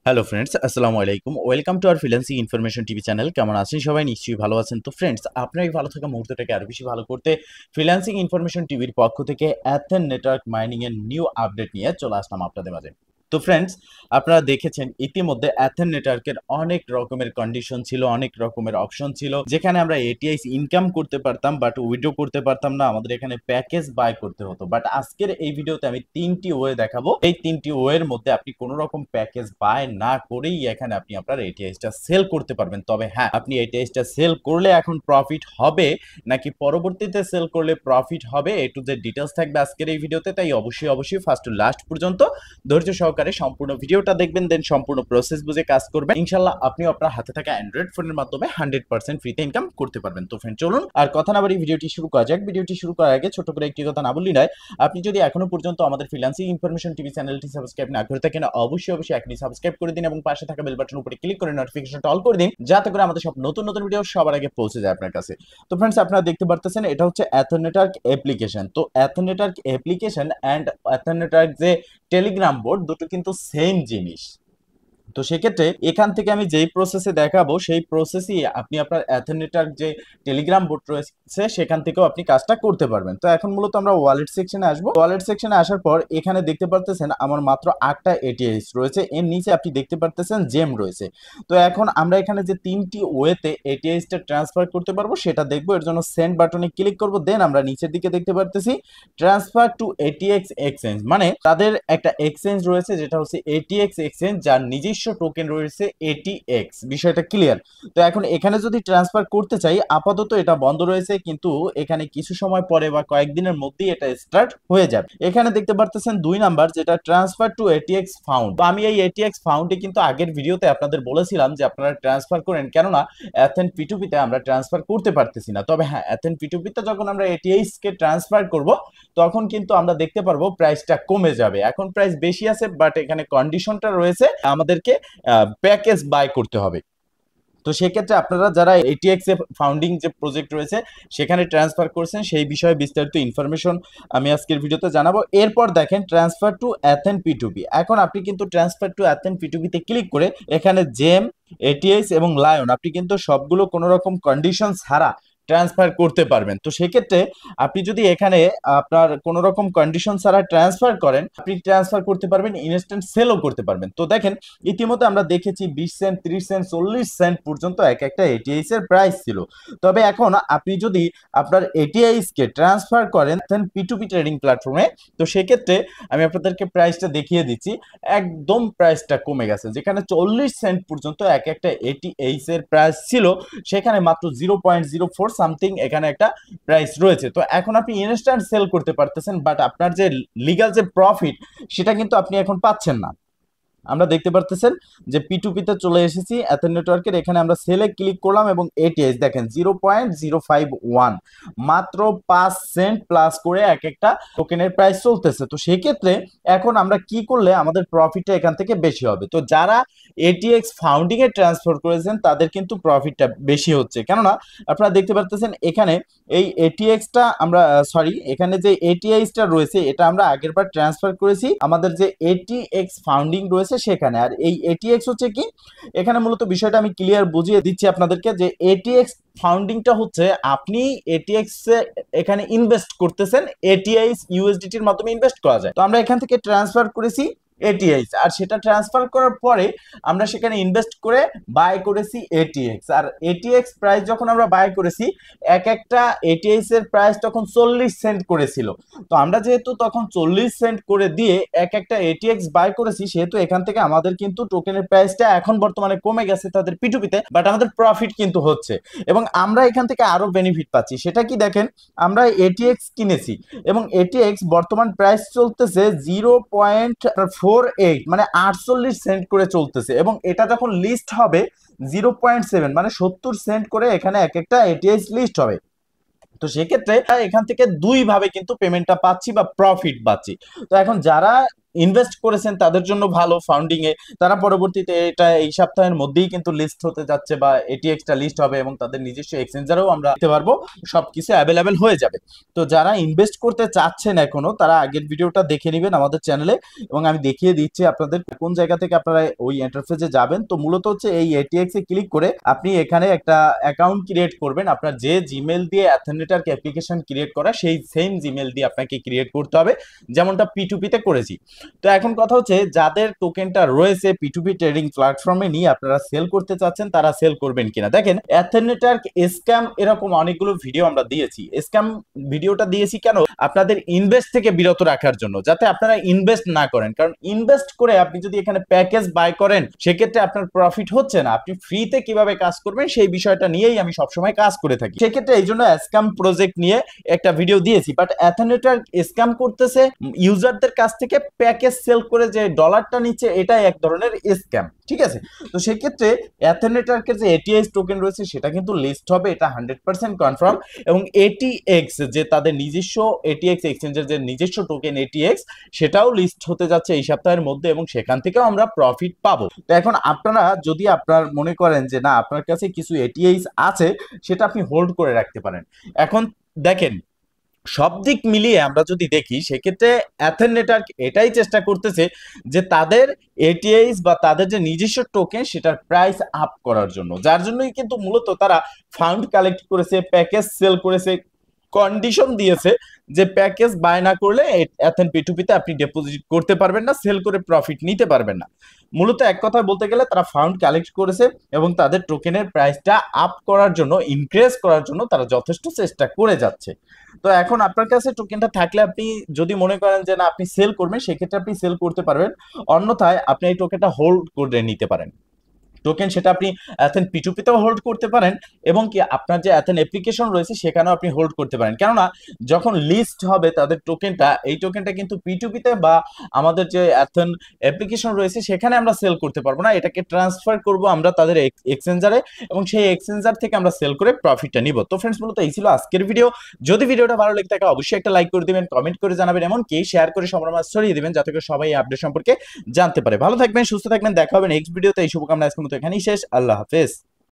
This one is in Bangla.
হ্যালো ফ্রেন্ডস, আসসালামু আলাইকুম। Welcome to our freelancing information TV channel. কেমন আছেন সবাই? নিশ্চয়ই ভালো আছেন। তো ফ্রেন্ডস, আপনার এই ভালো থাকা মুহূর্তটাকে আরো বেশি ভালো করতে ফ্রিল্যান্সিং ইনফরমেশন টিভির পক্ষ থেকে অ্যাথেন নেটওয়ার্ক মাইনিং এর নিউ আপডেট নিয়ে চলে আসলাম আপনাদের মাঝে। তো ফ্রেন্ডস, আপনারা দেখেছেন ইতিমধ্যে অ্যাথেন নেটওয়ার্কের অনেক রকমের কন্ডিশন ছিল, অনেক রকমের অপশন ছিল, যেখানে আমরা এটিআইস ইনকাম করতে পারতাম বাট উইথড্র করতে পারতাম না। আমাদের এখানে প্যাকেজ বাই করতে হতো। বাট আজকের এই ভিডিওতে আমি তিনটি ওয়ে দেখাবো। এই তিনটি ওয়ের মধ্যে আপনি কোনো রকম প্যাকেজ বাই না করেই এখানে আপনি আপনার এটিআইসটা সেল করতে পারবেন। তবে হ্যাঁ, আপনি এটিআইসটা সেল করলে এখন প্রফিট হবে নাকি পরবর্তীতে সেল করলে প্রফিট হবে, এ টু জেড ডিটেলস থাকবে আজকের এই ভিডিওতে। তাই অবশ্যই ফার্স্ট টু লাস্ট পর্যন্ত ধৈর্য সহকারে সম্পূর্ণ ভিডিওটা দেখবেন, দেন সম্পূর্ণ প্রসেস বুঝে কাজ করবেন। ইনশাআল্লাহ আপনিও আপনার হাতে থাকা অ্যান্ড্রয়েড ফোনের মাধ্যমে 100% ফ্রিতে ইনকাম করতে পারবেন। তো ফ্রেন্ড, চলুন আর কথা না বাড়িয়ে ভিডিওটি শুরু করা যাক। ভিডিওটি শুরু করার আগে ছোট করে একটি কথা না বললেই নয়, আপনি যদি এখনো পর্যন্ত আমাদের ফ্রিল্যান্সিং ইনফরমেশন টিভি চ্যানেলটি সাবস্ক্রাইব না করে থাকেন, অবশ্যই এখনই সাবস্ক্রাইব করে দিন এবং পাশে থাকা বেল বাটন উপরে ক্লিক করে নোটিফিকেশনটা অল করে দিন, যাতে করে আমাদের সব নতুন ভিডিও সবার আগে পৌঁছে যায় আপনার কাছে। তো ফ্রেন্ডস, আপনারা দেখতে পারতেছেন এটা হচ্ছে অ্যাথেন নেটওয়ার্ক অ্যাপ্লিকেশন। তো Athen network application and Athen network যে টেলিগ্রাম বোর্ড, দুটো কিন্তু সেম জিনিস। তো সেক্ষেত্রে এখান থেকে আমি যেই প্রসেসে দেখাবো সেই প্রসেসই আপনি আপনার অ্যাথেন নেটওয়ার্ক যে টেলিগ্রাম বোট রয়েছে সেখান থেকেও আপনি কাজটা করতে পারবেন। তো এখন মূলত আমরা ওয়ালেট সেকশনে আসবো। ওয়ালেট সেকশনে আসার পর এখানে দেখতে পারতেছেন আমার মাত্র 8টা এটিএস রয়েছে। এর নিচে আপনি দেখতে পারতেছেন জেম রয়েছে। তো এখন আমরা এখানে যে তিনটি ওয়েতে এটিএসটা ট্রান্সফার করতে পারবো সেটা দেখবো। এর জন্য সেন্ড বাটনে ক্লিক করবো। দেন আমরা নিচের দিকে দেখতে পারতেছি ট্রান্সফার টু এটিএক্স এক্সচেঞ্জ, মানে তাদের একটা এক্সচেঞ্জ রয়েছে যেটা হচ্ছে এটিএক্স এক্সচেঞ্জ, যার নিজস্ব টোকেন রয়েছে এটিএক্স। বিষয়টা ক্লিয়ার? তো এখন এখানে যদি ট্রান্সফার করতে চাই, আপাতত এটা বন্ধ রয়েছে, কিন্তু এখানে কিছু সময় পরে বা কয়েকদিনের মধ্যেই এটা স্টার্ট হয়ে যাবে। এখানে দেখতে পারতেছেন 2 নাম্বার, যেটা ট্রান্সফার টু এটিএক্স ফাউন্ড। তো আমি এই এটিএক্স ফাউন্ডে কিন্তু আগের ভিডিওতে আপনাদের বলেছিলাম যে আপনারা ট্রান্সফার করেন, কেননা অ্যাথেন পিটুপিতে আমরা ট্রান্সফার করতে পারতেছি না। তবে হ্যাঁ, অ্যাথেন পিটুপিতে যখন আমরা এটিএক্স কে ট্রান্সফার করব তখন কিন্তু আমরা দেখতে পারবো প্রাইসটা কমে যাবে। এখন প্রাইস বেশি আছে, বাট এখানে কন্ডিশনটা রয়েছে আমাদেরকে প্যাকেজ বাই করতে হবে। তো সেক্ষেত্রে আপনারা যারা এটিএক্স এ ফাউন্ডিং যে প্রজেক্ট রয়েছে সেখানে ট্রান্সফার করছেন, সেই বিষয়ে বিস্তারিত ইনফরমেশন আমি আজকের ভিডিওতে জানাবো। এরপর দেখেন ট্রান্সফার টু অ্যাথেন পিটুপি। এখন আপনি কিন্তু ট্রান্সফার টু অ্যাথেন পিটুপিতে ক্লিক করে এখানে জেম, এটিএস এবং লায়ন আপনি কিন্তু সবগুলো কোনো রকম কন্ডিশন ছাড়া ট্রান্সফার করতে পারবেন। তো সেক্ষেত্রে আপনি যদি এখানে আপনার কোনো রকম কন্ডিশন ছাড়া ট্রান্সফার করেন, আপনি ট্রান্সফার করতে পারবেন, ইনস্ট্যান্ট সেলও করতে পারবেন। তো দেখেন ইতিমধ্যে আমরা দেখেছি 20 সেন্ট, 30 সেন্ট, 40 সেন্ট পর্যন্ত এক একটা এটিআইস এর প্রাইস ছিল। তবে এখন আপনি যদি আপনার এটিআইস কে ট্রান্সফার করেন দেন পিটুপি ট্রেডিং প্ল্যাটফর্মে, তো সেক্ষেত্রে আমি আপনাদেরকে প্রাইসটা দেখিয়ে দিচ্ছি। একদম প্রাইসটা কমে গেছে, যেখানে 40 সেন্ট পর্যন্ত এক একটা এটিএইচ এর প্রাইস ছিল, সেখানে মাত্র 0.04 সামথিং এখানে একটা প্রাইস রয়েছে। তো এখন আপনি ইনস্ট্যান্ট সেল করতে পারতেছেন, বাট আপনার যে লিগ্যাল যে প্রফিট সেটা কিন্তু আপনি এখন পাচ্ছেন না। আমরা দেখতে পারতেছেন যে পিটুপিতে চলে এসেছি অ্যাথেন নেটওয়ার্কের। এখানে আমরা সেলে ক্লিক করলাম এবং এটিএস দেখেন 0.051, মাত্র 5 সেন্ট প্লাস করে এক একটা টোকেনের প্রাইস চলতেছে। তো সেই ক্ষেত্রে এখন আমরা কি করলে আমাদের প্রফিটটা এখান থেকে বেশি হবে? তো যারা এটিএক্স ফাউন্ডিং এ ট্রান্সফার করেছেন তাদের কিন্তু প্রফিটটা বেশি হচ্ছে, কেননা আপনারা দেখতে পারতেছেন এখানে এই এটিএক্সটা আমরা এখানে যে এটিআইসটা রয়েছে এটা আমরা আগেরবার ট্রান্সফার করেছি আমাদের যে এটিএক্স ফাউন্ডিং রয়েছে সেখানে। আর এই এটিএক্স হচ্ছে কি, এখানে মূলত বিষয়টা আমি ক্লিয়ার বুঝিয়ে দিচ্ছি আপনাদেরকে যে এটিএক্স ফাউন্ডিংটা হচ্ছে আপনি এটিএক্স এখানে ইনভেস্ট করতেছেন, এটিআইস ইউএসডিটির মাধ্যমে ইনভেস্ট করা যায়। তো আমরা এখান থেকে ট্রান্সফার করেছি এটিএক্স, আর সেটা ট্রান্সফার করার পরে আমরা সেখানে ইনভেস্ট করে বাই করেছি এটিএক্স। আর এটিএক্স প্রাইস যখন আমরা বাই করেছি, এক একটা এটিএক্স এর প্রাইস তখন 40 সেন্ট করেছিল। তো আমরা যেহেতু তখন 40 সেন্ট করে দিয়ে এক একটা এটিএক্স বাই করেছি, সেহেতু এখান থেকে আমাদের কিন্তু টোকেনের প্রাইসটা এখন বর্তমানে কমে গেছে তাদের পিটুপিতে, বাট আমাদের প্রফিট কিন্তু হচ্ছে এবং আমরা এখান থেকে আরো বেনিফিট পাচ্ছি। সেটা কি দেখেন, আমরা এটিএক্স কিনেছি এবং এটিএক্স বর্তমান প্রাইস চলতেছে 0.48, মানে 48 সেন্ট করে চলতেছে, এবং এটা যখন লিস্ট হবে 0.7 মানে 70 সেন্ট করে এখানে এক একটা এটিএক্স লিস্ট হবে। তো সেক্ষেত্রে এখান থেকে দুই ভাবে কিন্তু পেমেন্টটা পাচ্ছি বা প্রফিট পাচ্ছি। তো এখন যারা ইনভেস্ট করেছেন তাদের জন্য ভালো ফাউন্ডিং এ, তারা পরবর্তীতে এটা এই সপ্তাহের মধ্যেই কিন্তু লিস্ট হতে যাচ্ছে বা এটিএক্সটা লিস্ট হবে এবং তাদের নিজস্ব এক্সচেঞ্জারেও আমরা দেখতে পারবো, সবকিছু অ্যাভেলেবেল হয়ে যাবে। তো যারা ইনভেস্ট করতে চাচ্ছেন এখনো, তারা আগের ভিডিওটা দেখে নেবেন আমাদের চ্যানেলে, এবং আমি দেখিয়ে দিচ্ছি আপনাদের কোন জায়গা থেকে আপনারা ওই ইন্টারফেসে যাবেন। তো মূলত হচ্ছে এই এটিএক্স এ ক্লিক করে আপনি এখানে একটা অ্যাকাউন্ট ক্রিয়েট করবেন। আপনার যে জিমেল দিয়ে অ্যাথেন নেটওয়ার্ক অ্যাপ্লিকেশন ক্রিয়েট করা, সেই সেম জিমেল দিয়ে আপনাকে ক্রিয়েট করতে হবে, যেমনটা P2P-তে করেছি। তো এখন কথা হচ্ছে, যাদের টোকেনটা রয়েছে P2P ট্রেডিং প্ল্যাটফর্মে নিয়ে আপনারা সেল করতে চাচ্ছেন, তারা সেল করবেন কিনা। দেখেন, অ্যাথেন নেটওয়ার্ক স্ক্যাম এরকম অনেকগুলো ভিডিও আমরা দিয়েছি। স্ক্যাম ভিডিওটা দিয়েছি কেন? আপনাদের ইনভেস্ট থেকে বিরত রাখার জন্য, যাতে আপনারা ইনভেস্ট না করেন। কারণ ইনভেস্ট করে আপনি যদি এখানে প্যাকেজ বাই করেন, সেক্ষেত্রে আপনার প্রফিট হচ্ছে না। আপনি ফ্রিতে কিভাবে কাজ করবেন সেই বিষয়টা নিয়েই আমি সবসময় কাজ করে থাকি। সেক্ষেত্রে এই জন্য স্ক্যাম প্রজেক্ট নিয়ে একটা ভিডিও দিয়েছি। বাট অ্যাথেন নেটওয়ার্ক স্ক্যাম করতেছে ইউজারদের কাছ থেকে প্যাকেজ সেল করে যে ডলারটা নিচ্ছে, এটাই এক ধরনের স্ক্যাম। ঠিক আছে? তো সেক্ষেত্রে অ্যাথেন নেটওয়ার্কের যে এটিএক্স টোকেন রয়েছে সেটা কিন্তু লিস্ট হবে, এটা 100% কনফার্ম। এবং এটিএক্স যে তাদের নিজস্ব এটিএক্স এক্সচেঞ্জের যে নিজস্ব টোকেন এটিএক্স, সেটাও লিস্ট হতে যাচ্ছে এই সপ্তাহের মধ্যে, এবং সেখান থেকেও আমরা প্রফিট পাবো। তো এখন আপনারা যদি আপনার মনে করেন যে না, আপনার কাছে কিছু এটিএক্স আছে, সেটা আপনি হোল্ড করে রাখতে পারেন। এখন দেখেন, সব দিক মিলিয়ে আমরা যদি দেখি, সেক্ষেত্রে অ্যাথেন নেটওয়ার্ক এটাই চেষ্টা করতেছে যে তাদের এটিএস বা তাদের যে নিজস্ব টোকেন, সেটার প্রাইস আপ করার জন্য, যার জন্যই কিন্তু মূলত তারা ফান্ড কালেক্ট করেছে, প্যাকেজ সেল করেছে, কন্ডিশন দিয়েছে যে প্যাকেজ বাই না করলে অ্যাথেন P2P-তে আপনি ডিপোজিট করতে পারবেন না, সেল করে প্রফিট নিতে পারবেন না। মূলত এক কথায় বলতে গেলে তারা ফান্ড কালেক্ট করেছে এবং তাদের টোকেনের প্রাইসটা আপ করার জন্য, ইনক্রিজ করার জন্য তারা যথেষ্ট চেষ্টা করে যাচ্ছে। তো এখন আপনার কাছে টোকেনটা থাকলে, আপনি যদি মনে করেন যে না আপনি সেল করবেন, সেক্ষেত্রে আপনি সেল করতে পারবেন। অন্যথায় আপনি এই টোকেনটা হোল্ড করে নিতে পারেন। টোকেন সেটা আপনি অ্যাথেন P2P-তেও হোল্ড করতে পারেন, এবং কি আপনার যে অ্যাথেন অ্যাপ্লিকেশন রয়েছে সেখানেও আপনি হোল্ড করতে পারেন। কেননা যখন লিস্ট হবে তাদের টোকেনটা, এই টোকেনটা কিন্তু P2P-তে বা আমাদের যে অ্যাথেন অ্যাপ্লিকেশন রয়েছে সেখানে আমরা সেল করতে পারবো না। এটাকে ট্রান্সফার করব আমরা তাদের এক্সচেঞ্জারে, এবং সেই এক্সচেঞ্জার থেকে আমরা সেল করে প্রফিটটা নিব। তো ফ্রেন্ডস, মূলত এই ছিল আজকের ভিডিও। যদি ভিডিওটা ভালো লেগে থাকে অবশ্যই একটা লাইক করে দিবেন, কমেন্ট করে জানাবেন, এমনকি শেয়ার করে সবার মাঝে ছড়িয়ে দিবেন, যাতে করে সবাই এই আপডেট সম্পর্কে জানতে পারে। ভালো থাকবেন, সুস্থ থাকবেন, দেখা হবে নেক্সট ভিডিওতে। এই শুভকামনা আজকের মতো এখানেই শেষ। আল্লাহ হাফেজ।